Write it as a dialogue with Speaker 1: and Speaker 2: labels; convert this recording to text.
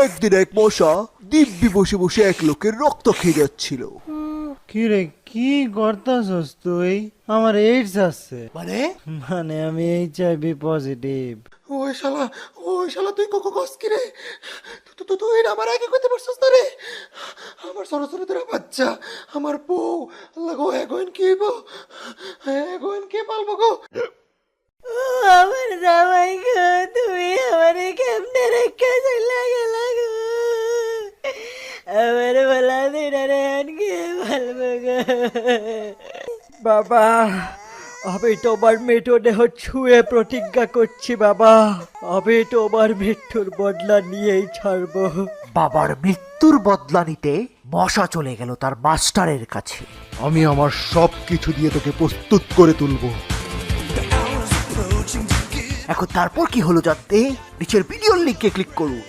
Speaker 1: একদিন এক মশা দিব্যি বসে বসে এক লোকের রক্ত খেয়ে যাচ্ছিল।
Speaker 2: কি রে, কি করতাছস তুই? আমার এইডস আছে।
Speaker 1: মানে
Speaker 2: আমি HIV পজিটিভ।
Speaker 1: ওই শালা তুই কস কি রে? তুই আমার আগে কইতে পারছস না রে? আমার সরাসরি তোরা বাচ্চা, আমার বউ, আল্লাহ গো এখন কি হইব? এখন কে পালবো গো?
Speaker 3: আমার জামাই গো, তুমি আমারে কেমনে রেখে চলে গেলা গো? আমার বলা দিনারে আনকে ভালবো গো।
Speaker 4: বাবা, আমি তোমার মৃতদেহ ছুঁয়ে প্রতিজ্ঞা করছি বাবা, আমি তোমার মৃত্যুর বদলা নিয়েই ছাড়বো।
Speaker 5: বাবার মৃত্যুর বদলা নিতে মশা চলে গেল তার মাস্টারের কাছে।
Speaker 1: আমি আমার সব কিছু দিয়ে তোকে প্রস্তুত করে তুলবো।
Speaker 5: এখন তারপর কি হলো জানতে নিচের ভিডিওর লিংকে ক্লিক করুন।